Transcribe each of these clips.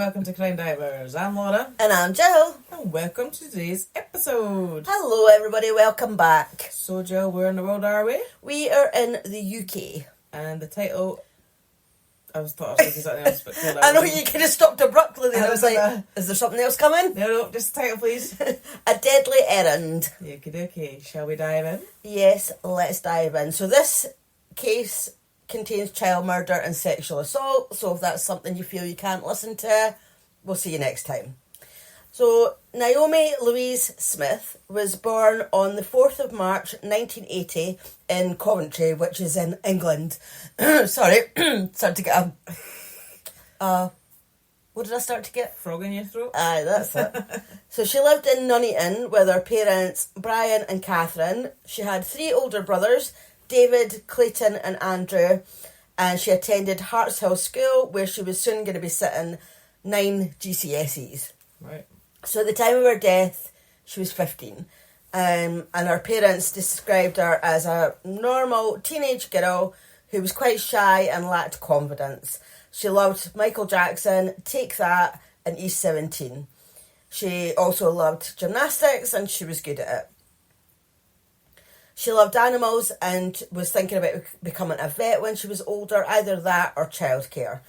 welcome to CrimeDivers. I'm Laura. And I'm Jill. And welcome to today's episode. Hello everybody, welcome back. So Jill, where in the world are we? We are in the UK. And the title... I thought I was thinking something else, but... I know you kind of stopped abruptly there. I was like, is there something else coming? No, just the title please. A Deadly Errand. Okie dokie, shall we dive in? Yes, let's dive in. So this case contains child murder and sexual assault, so if that's something you feel you can't listen to, we'll see you next time. So Naomi Louise Smith was born on the 4th of March 1980 in Coventry, which is in England. Sorry, started to get what did I start to get? Frog in your throat? Aye, that's it. So she lived in Nuneaton with her parents Brian and Catherine. She had 3 older brothers, David, Clayton and Andrew, and she attended Hartshill School, where she was soon going to be sitting 9 GCSEs. Right. So at the time of her death, she was 15. And her parents described her as a normal teenage girl who was quite shy and lacked confidence. She loved Michael Jackson, Take That, and East 17. She also loved gymnastics and she was good at it. She loved animals and was thinking about becoming a vet when she was older, either that or childcare.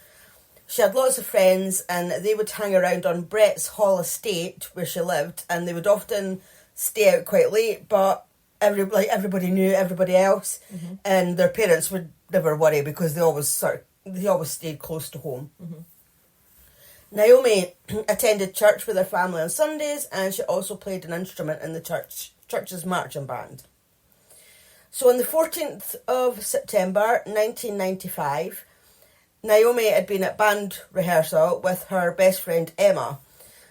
She had lots of friends and they would hang around on Brett's Hall estate where she lived, and they would often stay out quite late, but everybody knew everybody else, and their parents would never worry because they always stayed close to home. Mm-hmm. Naomi attended church with her family on Sundays, and she also played an instrument in the church's marching band. So on the 14th of September 1995, Naomi had been at band rehearsal with her best friend Emma.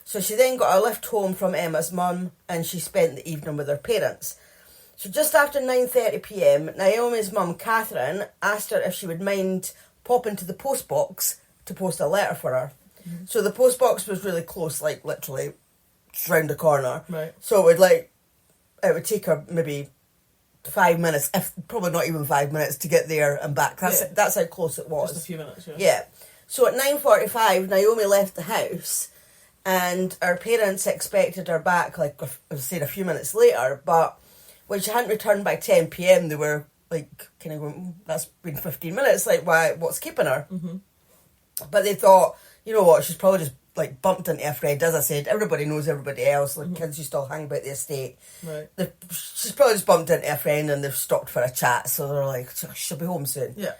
So she then got a lift home from Emma's mum and she spent the evening with her parents. So just after 9:30pm, Naomi's mum Catherine asked her if she would mind popping to the post box to post a letter for her. Mm-hmm. So the post box was really close, like literally just round the corner. Right. So it would take her maybe 5 minutes, if probably not even 5 minutes, to get there and back. That's how close it was. Just a few minutes, Yeah. So at 9:45, Naomi left the house, and her parents expected her back, like I was saying, a few minutes later. But when she hadn't returned by 10pm, they were like kind of going, "That's been 15 minutes. Like, why? What's keeping her?" Mm-hmm. But they thought, you know what? She's probably just like bumped into a friend. As I said, everybody knows everybody else. Like kids used to all hang about the estate. Right. She's probably just bumped into a friend and they've stopped for a chat. So they're like, she'll be home soon. Yeah.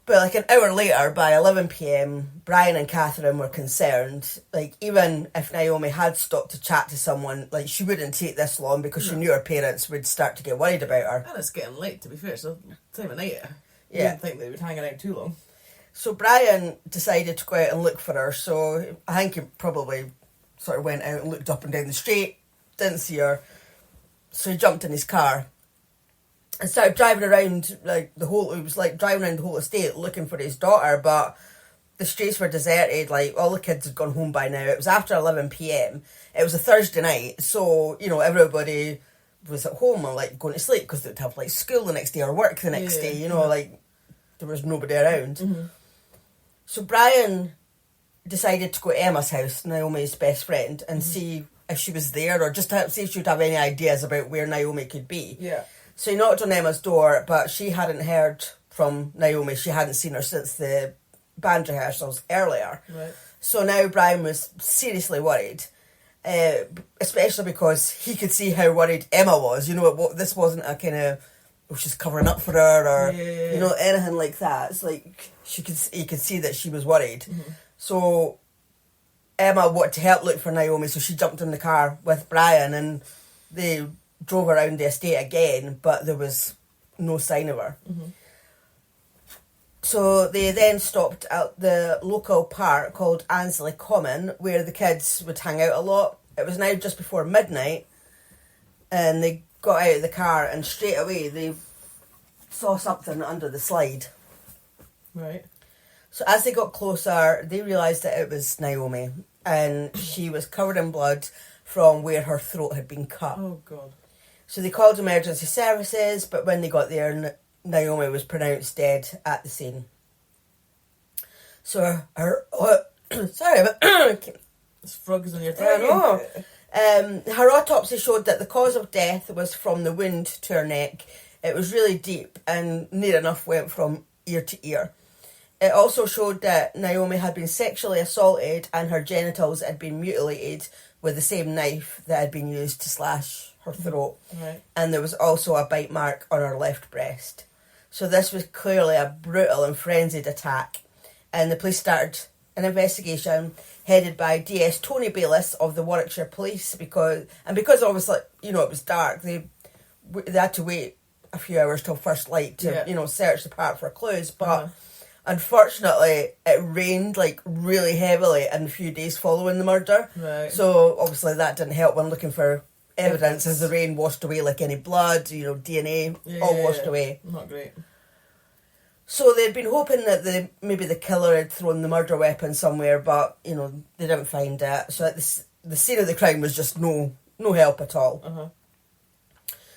But like an hour later, by 11pm, Brian and Catherine were concerned. Like even if Naomi had stopped to chat to someone, like she wouldn't take this long because she knew her parents would start to get worried about her. And it's getting late, to be fair. So time of night. Yeah. I didn't think they would hang around too long. So Brian decided to go out and look for her. So I think he probably sort of went out and looked up and down the street, didn't see her. So he jumped in his car and started driving around it was like driving around the whole estate looking for his daughter, but the streets were deserted, like all the kids had gone home by now. It was after 11pm. It was a Thursday night, so, you know, everybody was at home and like going to sleep because they would have like school the next day or work the next day, you know, like there was nobody around. Mm-hmm. So Brian decided to go to Emma's house, Naomi's best friend, and see if she was there, or just to see if she would have any ideas about where Naomi could be. Yeah. So he knocked on Emma's door, but she hadn't heard from Naomi. She hadn't seen her since the band rehearsals earlier. Right. So now Brian was seriously worried, especially because he could see how worried Emma was. You know, this wasn't a kind of, she's covering up for her or, you know, anything like that. It's like he could see that she was worried. Mm-hmm. So Emma wanted to help look for Naomi, so she jumped in the car with Brian and they drove around the estate again, but there was no sign of her. Mm-hmm. So they then stopped at the local park called Ansley Common, where the kids would hang out a lot. It was now just before midnight, and they got out of the car and straight away they saw something under the slide. Right. So as they got closer, they realised that it was Naomi, and she was covered in blood from where her throat had been cut. Oh, God. So they called emergency services, but when they got there, Naomi was pronounced dead at the scene. So her Sorry, but This frog is on your I throat. know. Her autopsy showed that the cause of death was from the wound to her neck. It was really deep and near enough went from ear to ear. It also showed that Naomi had been sexually assaulted and her genitals had been mutilated with the same knife that had been used to slash her throat. Right. And there was also a bite mark on her left breast. So this was clearly a brutal and frenzied attack. And the police started an investigation headed by DS Tony Bayliss of the Warwickshire Police because obviously, it was dark, they had to wait a few hours till first light to, search the park for clues. But unfortunately, it rained like really heavily in the few days following the murder. Right. So obviously that didn't help when looking for evidence as the rain washed away like any blood, DNA, all washed away. Not great. So they'd been hoping that maybe the killer had thrown the murder weapon somewhere, but, they didn't find it. So at the scene of the crime was just no help at all. Uh-huh.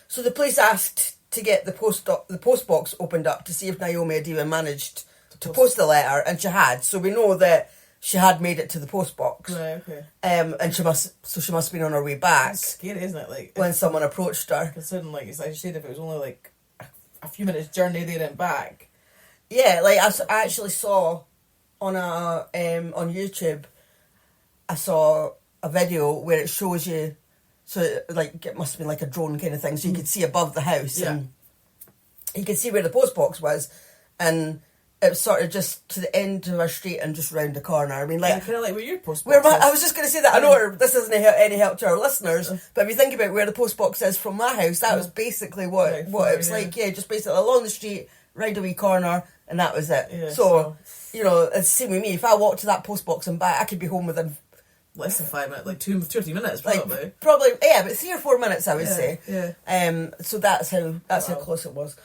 So the police asked to get the post box opened up to see if Naomi had even managed to post the letter, and she had. So we know that she had made it to the post box. Right, okay. And she must have been on her way back. That's scary, isn't it? Like, when someone approached her. Considering, like you said, if it was only like a few minutes journey there and back. Yeah, like I actually saw on on YouTube, I saw a video where it shows you, so it must have been like a drone kind of thing, so you could see above the house and you could see where the post box was, and it was sort of just to the end of our street and just round the corner. I mean, like kind of like where your post box is. I was just going to say that. I know this isn't any help to our listeners, but if you think about where the post box is from my house, that was basically what it was like. Yeah, just basically along the street, right away corner. And that was it. Yeah, so, it's the same with me. If I walked to that post box and back, I could be home within less than 5 minutes, like 2 or 3 minutes, probably. But 3 or 4 minutes, I would say. Yeah. So that's how close it was.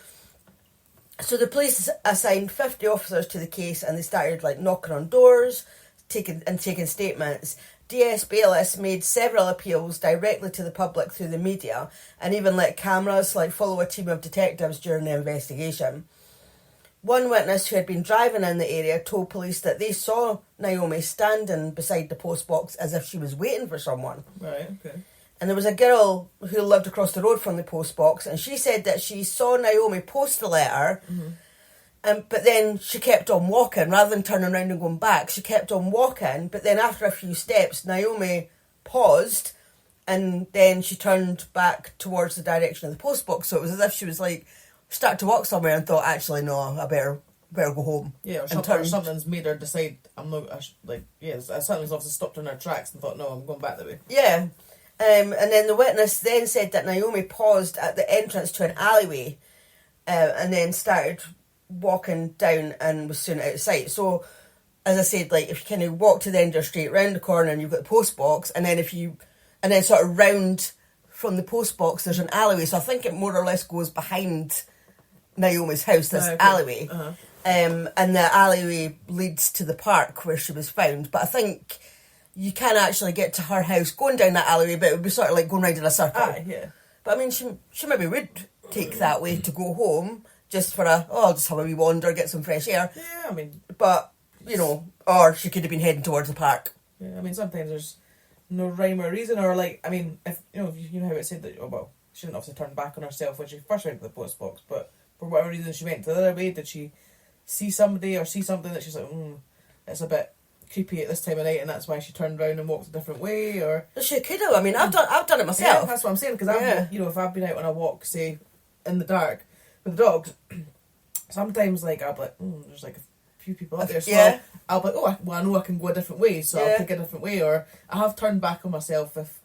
So the police assigned 50 officers to the case, and they started knocking on doors, taking statements. DS Bayliss made several appeals directly to the public through the media, and even let cameras follow a team of detectives during the investigation. One witness who had been driving in the area told police that they saw Naomi standing beside the post box as if she was waiting for someone. Right, okay. And there was a girl who lived across the road from the post box, and she said that she saw Naomi post the letter, but then she kept on walking. Rather than turning around and going back, she kept on walking, but then after a few steps, Naomi paused, and then she turned back towards the direction of the post box. So it was as if she was start to walk somewhere and thought, actually, no, I better go home. Yeah, or something's made her decide, something's obviously stopped her in her tracks and thought, no, I'm going back that way. Yeah. And then the witness then said that Naomi paused at the entrance to an alleyway and then started walking down and was soon out of sight. So, as I said, if you kind of walk to the end of the street, round the corner, and you've got the post box, and then sort of round from the post box, there's an alleyway. So I think it more or less goes behind Naomi's house, this alleyway. Uh-huh. And the alleyway leads to the park where she was found. But I think you can actually get to her house going down that alleyway, but it would be sort of going round in a circle. Yeah. But I mean, she maybe would take that way to go home just for I'll just have a wee wander, get some fresh air. Yeah, I mean... But, or she could have been heading towards the park. Yeah, I mean, sometimes there's no rhyme or reason, or if you know how it said that, she didn't obviously turn back on herself when she first went to the post box, but for whatever reason she went the other way. Did she see somebody or see something that she's like, it's a bit creepy at this time of night, and that's why she turned around and walked a different way? Or she could have. I mean, I've done it myself. Yeah, that's what I'm saying, because if I've been out on a walk, say in the dark with the dogs, sometimes I'll be like, there's a few people up there, so I'll be like, I know I can go a different way, so I'll take a different way. Or I have turned back on myself if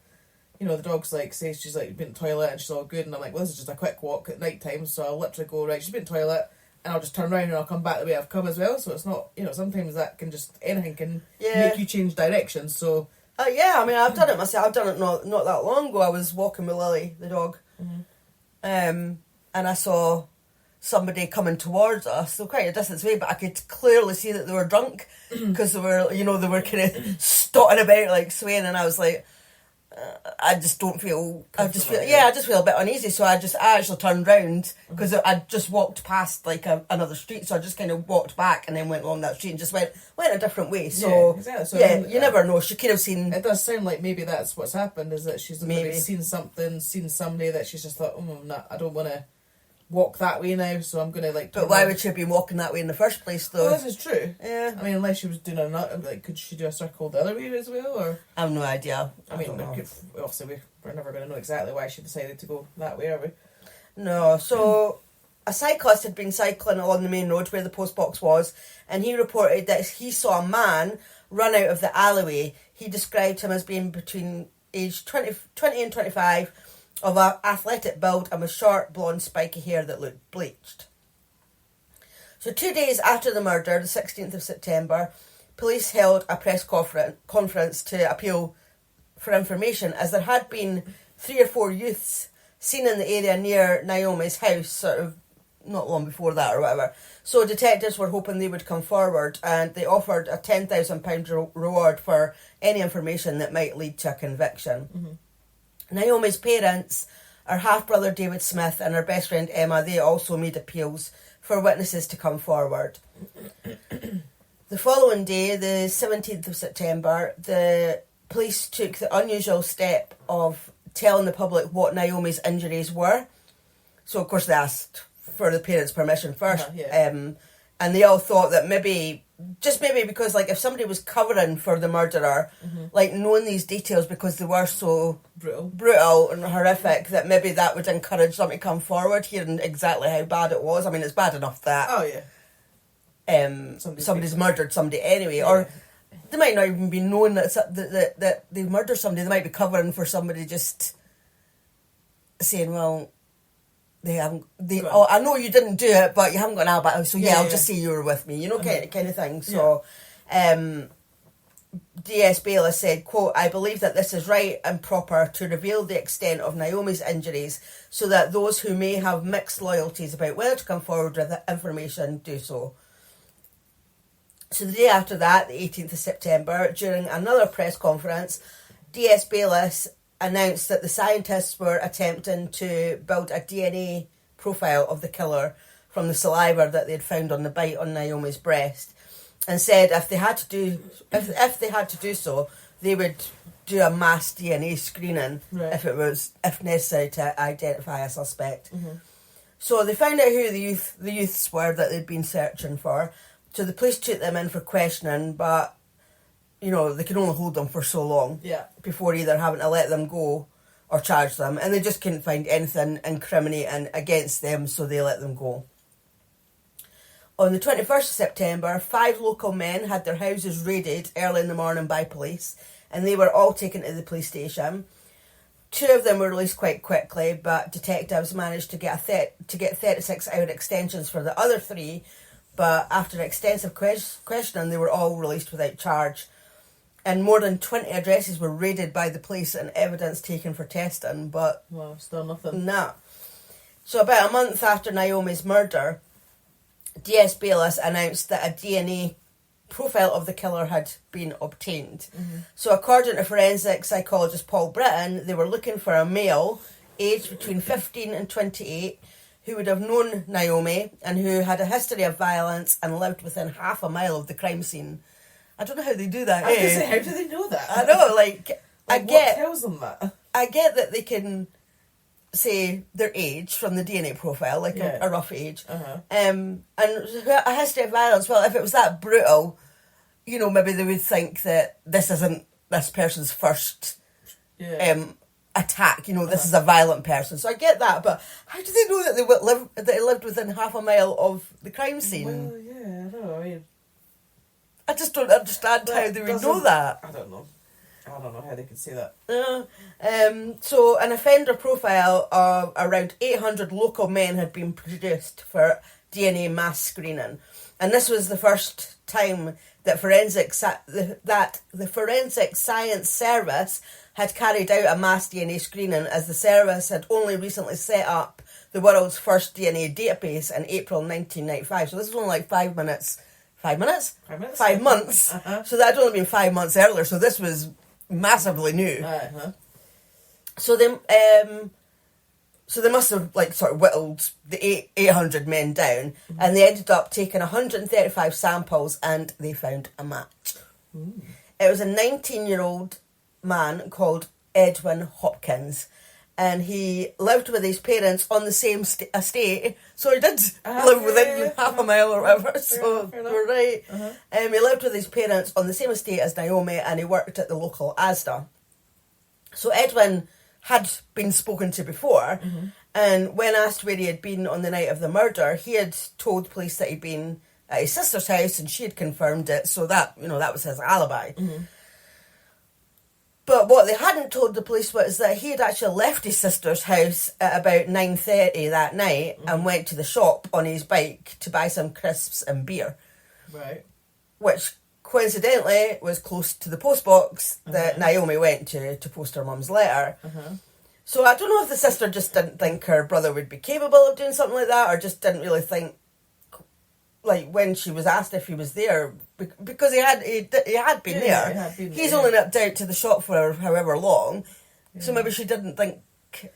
the dog's say she's been to the toilet and she's all good, and I'm like, well, this is just a quick walk at night time, so I'll literally go, right, she's been to the toilet, and I'll just turn around and I'll come back the way I've come as well. So it's not, sometimes that can just, anything can make you change direction. So I mean, I've done it myself. I've done it not that long ago. I was walking with Lily, the dog, and I saw somebody coming towards us, so quite a distance away, but I could clearly see that they were drunk, because they were kind of stotting about, swaying, and I was like, I just don't feel. I just feel a bit uneasy. So I actually turned round because I just walked past like another street. So I just kind of walked back and then went along that street and just went a different way. So exactly. So you never know. She could have seen. It does sound like maybe that's what's happened. Is that she's maybe seen somebody that she's just thought, I don't want to walk that way now, so I'm gonna like. But why would she be walking that way in the first place, though? Well, this is true. Yeah. I mean, unless she was doing could she do a circle the other way as well, or? I have no idea. I mean, obviously we're never going to know exactly why she decided to go that way, are we? No. So, a cyclist had been cycling along the main road where the post box was, and he reported that he saw a man run out of the alleyway. He described him as being between age 20 and 25. Of an athletic build and with short, blonde, spiky hair that looked bleached. So 2 days after the murder, the 16th of September, police held a press conference to appeal for information, as there had been 3 or 4 youths seen in the area near Naomi's house, sort of not long before that or whatever. So detectives were hoping they would come forward, and they offered a £10,000 reward for any information that might lead to a conviction. Mm-hmm. Naomi's parents, her half-brother David Smith and her best friend Emma, they also made appeals for witnesses to come forward. The following day, the 17th of September, the police took the unusual step of telling the public what Naomi's injuries were. So, of course, they asked for the parents' permission first. And they all thought that maybe because, like, if somebody was covering for the murderer, like, knowing these details because they were so brutal and horrific, that maybe that would encourage them to come forward, hearing exactly how bad it was. I mean, it's bad enough that somebody's murdered somebody anyway, or they might not even be knowing that they murdered somebody. They might be covering for somebody, just saying, well, I know you didn't do it, but you haven't got an alibi, so I'll just say you were with me, kind of thing. So, DS Bayless said, quote, "I believe that this is right and proper to reveal the extent of Naomi's injuries so that those who may have mixed loyalties about whether to come forward with the information do so." So the day after that, the 18th of September, during another press conference, DS Bayless announced that the scientists were attempting to build a DNA profile of the killer from the saliva that they'd found on the bite on Naomi's breast, and said if they had to do so, they would do a mass DNA screening if necessary to identify a suspect. Mm-hmm. So they found out who the youths were that they'd been searching for. So the police took them in for questioning, but they can only hold them for so long before either having to let them go or charge them. And they just couldn't find anything incriminating against them, so they let them go. On the 21st of September, 5 local men had their houses raided early in the morning by police, and they were all taken to the police station. 2 of them were released quite quickly, but detectives managed to get 36-hour extensions for the other 3, but after extensive questioning, they were all released without charge. And more than 20 addresses were raided by the police and evidence taken for testing, but... Well, still nothing. Nah. So about a month after Naomi's murder, DS Bayless announced that a DNA profile of the killer had been obtained. Mm-hmm. So according to forensic psychologist Paul Britton, they were looking for a male, aged between 15 and 28, who would have known Naomi and who had a history of violence and lived within half a mile of the crime scene. I don't know how they do that. I was going to say, how do they know that? I know, what tells them that? I get that they can say their age from the DNA profile, a rough age. Uh-huh. And a history of violence, well, if it was that brutal, maybe they would think that this isn't this person's first attack. This is a violent person. So I get that, but how do they know that they lived within half a mile of the crime scene? Well, yeah, I know. I just don't understand how they would know that. I don't know how they could say that. So an offender profile of around 800 local men had been produced for DNA mass screening. And this was the first time that the Forensic Science Service had carried out a mass DNA screening, as the service had only recently set up the world's first DNA database in April 1995. So this was only like 5 minutes. 5 minutes? 5 minutes? 5 months. Uh-huh. So that had only been 5 months earlier, so this was massively new. Uh-huh. So they must have like sort of whittled the 800 men down, and they ended up taking 135 samples, and they found a match. It was a 19-year-old man called Edwin Hopkins, and he lived with his parents on the same estate. So he did live within half a mile or whatever. So we're right. He lived with his parents on the same estate as Naomi, and he worked at the local Asda. So Edwin had been spoken to before, and when asked where he had been on the night of the murder, he had told police that he'd been at his sister's house, and she had confirmed it. So that that was his alibi. But what they hadn't told the police was that he had actually left his sister's house at about 9:30 that night and went to the shop on his bike to buy some crisps and beer. Right. Which, coincidentally, was close to the postbox that Naomi went to post her mum's letter. So I don't know if the sister just didn't think her brother would be capable of doing something like that, or just didn't really think, like, when she was asked if he was there, because he had been there. He's only nipped out to the shop for however long, so maybe she didn't think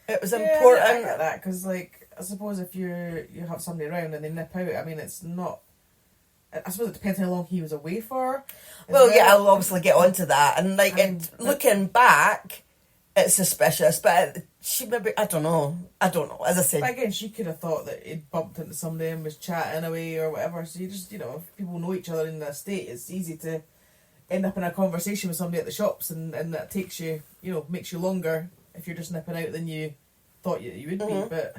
it was important. I get that, because, like, I suppose if you have somebody around and they nip out, I mean, it's not... I suppose it depends how long he was away for. Well, yeah, I'll obviously get onto that, and, like, looking back, it's suspicious, but she maybe, I don't know, as I said. But again, she could have thought that he'd bumped into somebody and was chatting away or whatever, so you just, if people know each other in the estate, it's easy to end up in a conversation with somebody at the shops, and that takes you, makes you longer if you're just nipping out than you thought you would be, but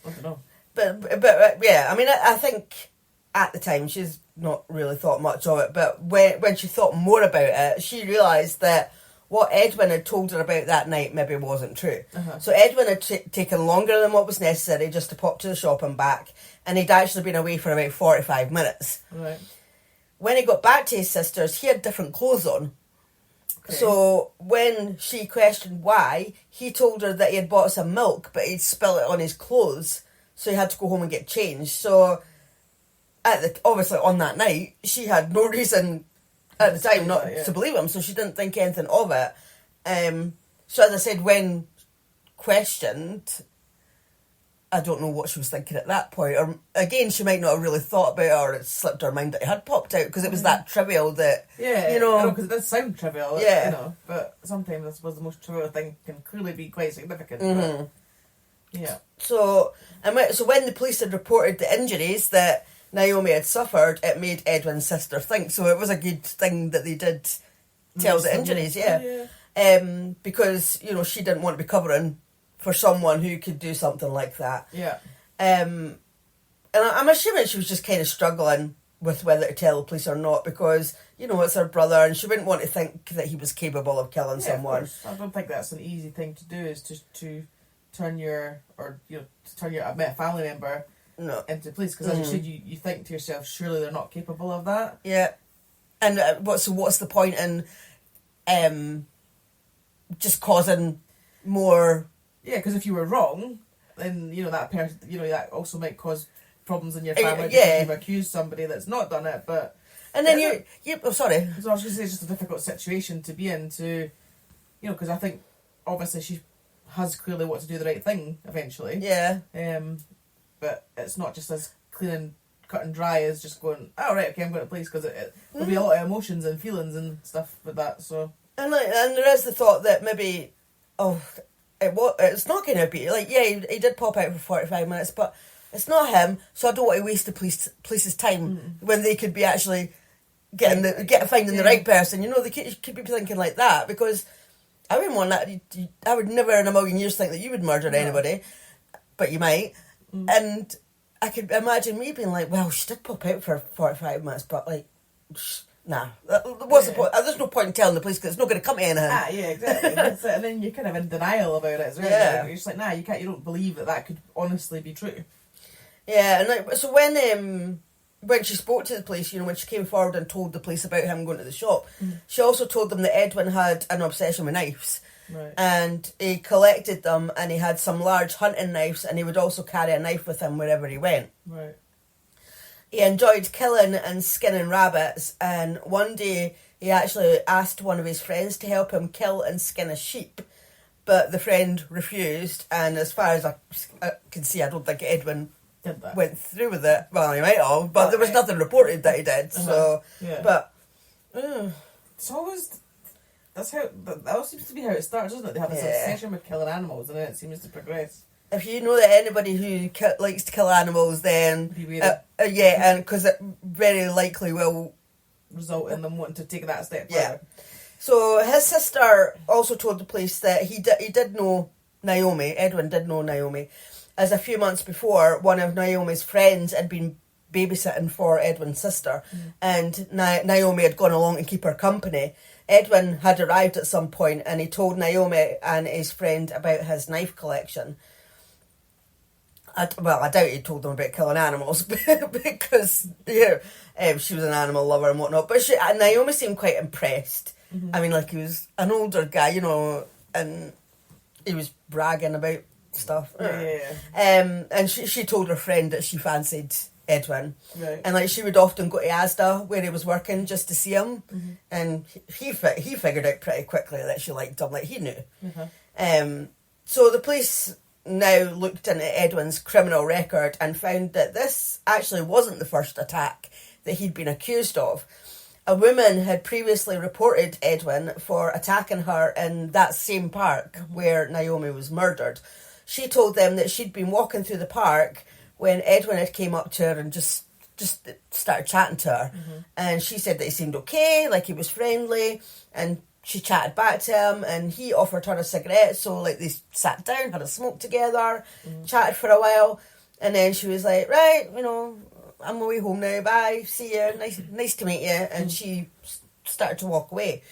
I don't know. But yeah, I mean, I think at the time she's not really thought much of it, but when she thought more about it, she realised that what Edwin had told her about that night maybe wasn't true. So Edwin had taken longer than what was necessary just to pop to the shop and back, and he'd actually been away for about 45 minutes. Right. When he got back to his sister's, he had different clothes on. Okay. So when she questioned why, he told her that he had bought some milk, but he'd spilled it on his clothes, so he had to go home and get changed. So obviously on that night, she had no reason at the time not to believe him, so she didn't think anything of it. So as I said, when questioned, I don't know what she was thinking at that point. Or again, she might not have really thought about it, or it slipped her mind that it had popped out, because it was that trivial that, because it does sound trivial, but sometimes I suppose the most trivial thing can clearly be quite significant. But, yeah. So when the police had reported the injuries that Naomi had suffered, it made Edwin's sister think. So it was a good thing that they did tell the injuries, because, she didn't want to be covering for someone who could do something like that. Yeah. And I'm assuming she was just kind of struggling with whether to tell the police or not, because, it's her brother, and she wouldn't want to think that he was capable of killing someone. Of I don't think that's an easy thing to do, is to turn your family member into police, because as you said, you think to yourself, surely they're not capable of that. Yeah. And what's the point in just causing more... Yeah, because if you were wrong, then, that person, that also might cause problems in your family, because you've accused somebody that's not done it, but... And then sorry. So I was going to say, it's just a difficult situation to be in, because I think, obviously, she has clearly wanted to do the right thing, eventually. Yeah. But it's not just as clean and cut and dry as just going, oh, right, okay, I'm going to police, because there'll be a lot of emotions and feelings and stuff with that, so... And there is the thought that maybe, it's not going to be, he did pop out for 45 minutes, but it's not him, so I don't want to waste the police's time when they could be actually finding the right person. They could be thinking like that, because I wouldn't want that. I would never in a million years think that you would murder anybody, but you might. And I could imagine me being like, well, she did pop out for 45 minutes, but nah. What's the point? There's no point in telling the police, because it's not going to come to anything. Yeah, exactly. That's it. And then you're kind of in denial about it as well. Yeah. You're just like, you don't believe that could honestly be true. Yeah, and so when she spoke to the police, when she came forward and told the police about him going to the shop, she also told them that Edwin had an obsession with knives. Right. And he collected them, and he had some large hunting knives, and he would also carry a knife with him wherever he went. Right. He enjoyed killing and skinning rabbits, and one day he actually asked one of his friends to help him kill and skin a sheep, but the friend refused, and as far as I can see, I don't think Edwin went through with it. Well, he might have, but there was nothing reported that he did. So, but it's always that always seems to be how it starts, doesn't it? They have this obsession with killing animals, and then it seems to progress. If you know that anybody who likes to kill animals, then and because it very likely will result in them wanting to take that step further. Yeah. So his sister also told the police that he did know Naomi. Edwin did know Naomi, as a few months before, one of Naomi's friends had been babysitting for Edwin's sister, and Naomi had gone along to keep her company. Edwin had arrived at some point, and he told Naomi and his friend about his knife collection. I doubt he told them about killing animals because she was an animal lover and whatnot. But Naomi seemed quite impressed. Mm-hmm. I mean, like, he was an older guy, you know, and he was bragging about stuff. And she told her friend that she fancied Edwin, and like she would often go to Asda where he was working just to see him, and he figured out pretty quickly that she liked him. Like, he knew. So the police now looked into Edwin's criminal record and found that this actually wasn't the first attack that he'd been accused of. A woman had previously reported Edwin for attacking her in that same park where Naomi was murdered. She told them that she'd been walking through the park when Edwin had came up to her and just started chatting to her. And she said that he seemed okay, like he was friendly, and she chatted back to him, and he offered her a cigarette, so like they sat down, had a smoke together, chatted for a while, and then she was like, right, you know, I'm on my way home now, bye, see you, nice to meet you, and she started to walk away.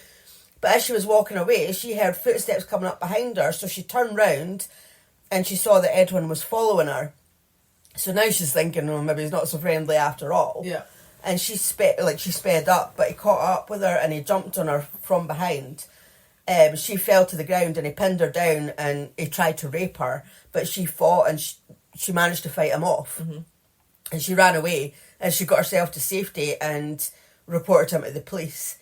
But as she was walking away, she heard footsteps coming up behind her, so she turned round, and she saw that Edwin was following her. So now she's thinking, oh, maybe he's not so friendly after all. Yeah. And she sped up, but he caught up with her and he jumped on her from behind. She fell to the ground and he pinned her down and he tried to rape her, but she fought and she managed to fight him off. And she ran away and she got herself to safety and reported him to the police.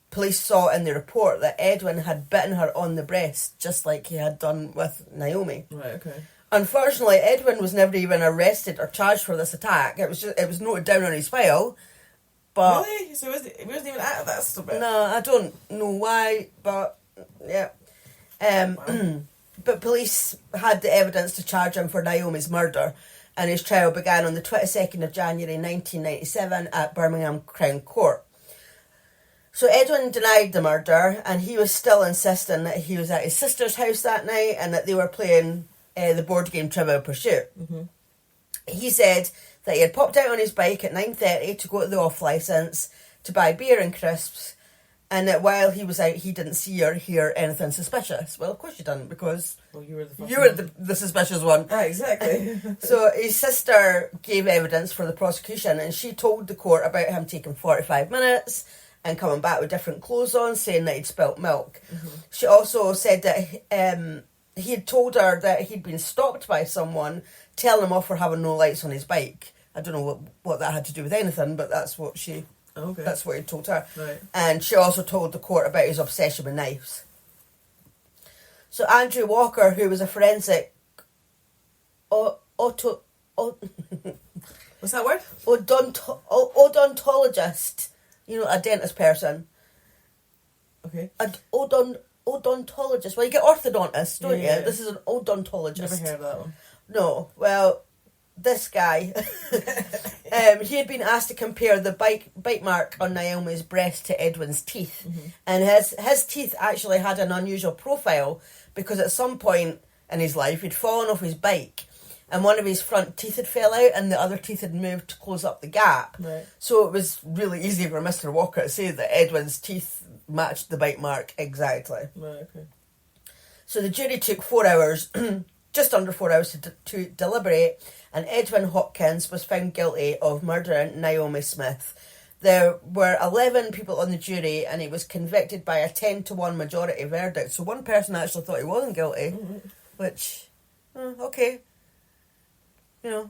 Police saw in the report that Edwin had bitten her on the breast, just like he had done with Naomi. Right, okay. Unfortunately, Edwin was never even arrested or charged for this attack. It was noted down on his file. But really? So he wasn't even out of that stuff? No, I don't know why, but yeah. But police had the evidence to charge him for Naomi's murder, and his trial began on the 22nd of January 1997 at Birmingham Crown Court. So Edwin denied the murder, and he was still insisting that he was at his sister's house that night and that they were playing the board game Trivial Pursuit. He said that he had popped out on his bike at 9:30 to go to the off licence to buy beer and crisps, and that while he was out he didn't see or hear anything suspicious. Well, of course you didn't, because you were the suspicious one. Ah, exactly. So his sister gave evidence for the prosecution, and she told the court about him taking 45 minutes and coming back with different clothes on, saying that he'd spilt milk. She also said that he had told her that he'd been stopped by someone telling him off for having no lights on his bike. I don't know what that had to do with anything, but that's what he told her. Right. And she also told the court about his obsession with knives. So Andrew Walker, who was a forensic what's that word? Odontologist, you know, a dentist person. Okay. Odontologist. Well, you get orthodontist, don't you? This is an odontologist. Never heard of that one. No. Well, this guy, he had been asked to compare the bite mark on Naomi's breast to Edwin's teeth. And his teeth actually had an unusual profile because at some point in his life he'd fallen off his bike and one of his front teeth had fell out and the other teeth had moved to close up the gap. Right. So it was really easy for Mr. Walker to say that Edwin's teeth matched the bite mark exactly. Right, okay. So the jury took 4 hours, just under 4 hours to deliberate, and Edwin Hopkins was found guilty of murdering Naomi Smith. There were 11 people on the jury, and he was convicted by a 10-1 majority verdict. So one person actually thought he wasn't guilty, which, okay. You know,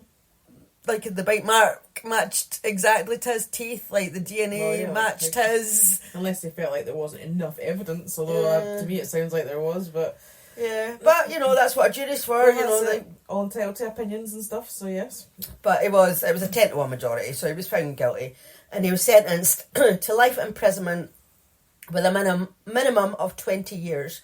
like the bite mark matched exactly to his teeth, like the DNA matched his. Unless they felt like there wasn't enough evidence, although to me it sounds like there was, but Yeah, but you know that's what a jury's for. Well, you know, that's it. All entitled to opinions and stuff. So yes. But it was a 10-1 majority, so he was found guilty, and he was sentenced to life imprisonment with a minimum of 20 years.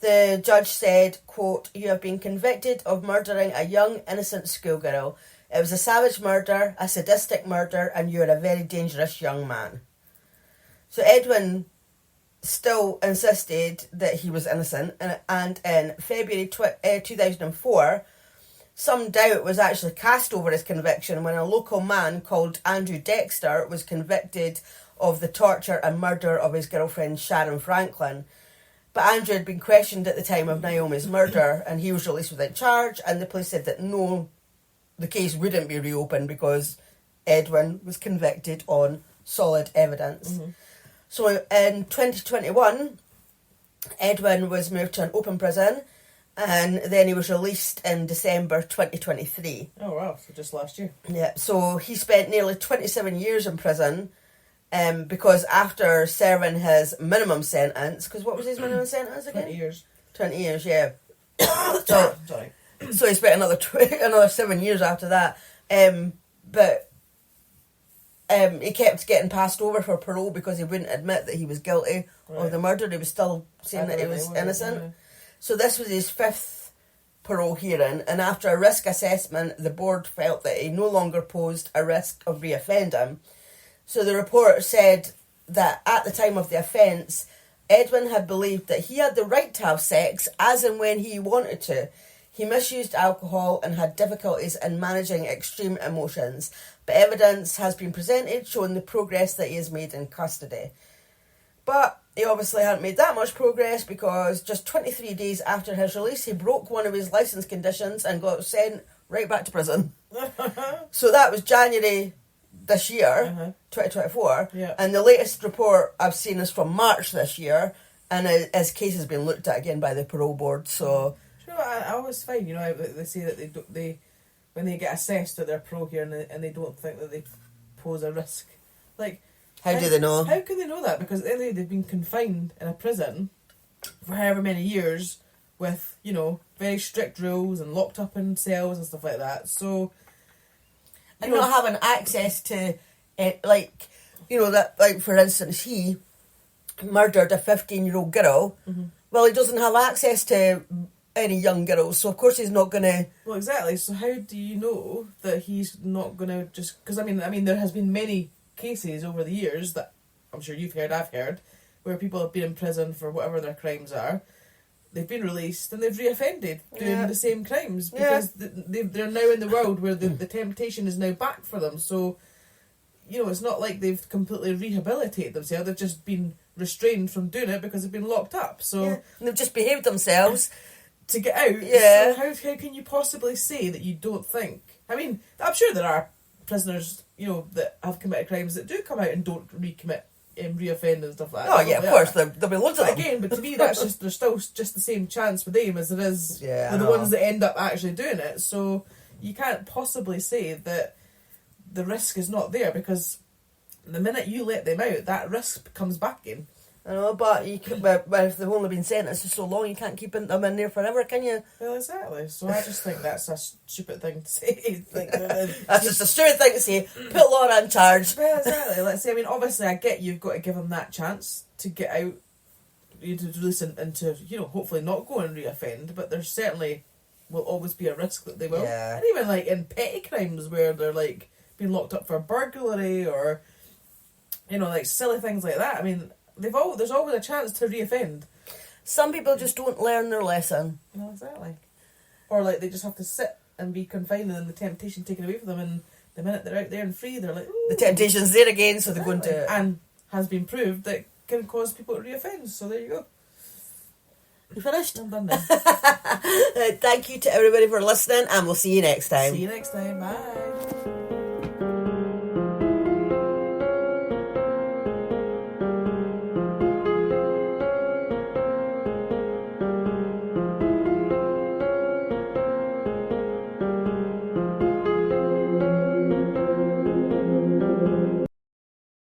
The judge said, quote, "You have been convicted of murdering a young, innocent schoolgirl. It was a savage murder, a sadistic murder, and you are a very dangerous young man." So Edwin still insisted that he was innocent, and in February 2004, some doubt was actually cast over his conviction when a local man called Andrew Dexter was convicted of the torture and murder of his girlfriend Sharon Franklin. But Andrew had been questioned at the time of Naomi's murder, and he was released without charge, and the police said that no, the case wouldn't be reopened because Edwin was convicted on solid evidence. Mm-hmm. So in 2021, Edwin was moved to an open prison, and then he was released in December 2023. Oh wow, so just last year. Yeah, so he spent nearly 27 years in prison, because after serving his minimum sentence, because what was his minimum sentence again? 20 years. 20 years, yeah. Sorry. So he spent another 7 years after that, but he kept getting passed over for parole because he wouldn't admit that he was guilty of the murder. He was still saying that he was innocent. Yeah. So this was his 5th parole hearing, and after a risk assessment, the board felt that he no longer posed a risk of reoffending. So the report said that at the time of the offence, Edwin had believed that he had the right to have sex as and when he wanted to. He misused alcohol and had difficulties in managing extreme emotions, but evidence has been presented showing the progress that he has made in custody. But he obviously hadn't made that much progress because just 23 days after his release, he broke one of his licence conditions and got sent right back to prison. So that was January this year, 2024, and the latest report I've seen is from March this year, and his case has been looked at again by the parole board. So, you know, I always find, you know, they say that they when they get assessed at their parole here and they don't think that they pose a risk, like how do they know? How can they know that? Because at the end of the day, they've been confined in a prison for however many years with, you know, very strict rules and locked up in cells and stuff like that. So. And not having access to, like, you know, that, like, for instance, he murdered a 15-year-old girl. Mm-hmm. Well, he doesn't have access to any young girls, so of course he's not going to... Well, exactly. So how do you know that he's not going to just... Because, I mean, there has been many cases over the years that I'm sure you've heard, I've heard, where people have been in prison for whatever their crimes are. They've been released and they've reoffended doing the same crimes because they're now in the world where the temptation is now back for them. So, you know, it's not like they've completely rehabilitated themselves. They've just been restrained from doing it because they've been locked up. So and they've just behaved themselves to get out. Yeah. So how can you possibly say that you don't think? I mean, I'm sure there are prisoners, you know, that have committed crimes that do come out and don't recommit. Reoffend and stuff like that. Oh yeah, of course, there'll be loads of them. Again, but to me that's just, there's still just the same chance for them as there is for the ones that end up actually doing it. So you can't possibly say that the risk is not there because the minute you let them out, that risk comes back in. I know, but you could, but if they've only been sentenced for so long, you can't keep them in there forever, can you? Well, exactly. So I just think that's a stupid thing to say. That's just a stupid thing to say. Put Laura in charge. Well, exactly. Let's say, I mean, obviously, I get you've got to give them that chance to get out, to release and to, you know, hopefully not go and reoffend. But there certainly will always be a risk that they will. Yeah. And even like in petty crimes where they're like being locked up for burglary or, you know, like silly things like that. I mean. There's always a chance to reoffend. Some people just don't learn their lesson. No, exactly. Or like they just have to sit and be confined and then the temptation taken away from them, and the minute they're out there and free, they're like, ooh. The temptation's there again, so they're going to... And has been proved that can cause people to reoffend, so there you go. You finished? I'm done now. Thank you to everybody for listening, and we'll see you next time. See you next time. Bye.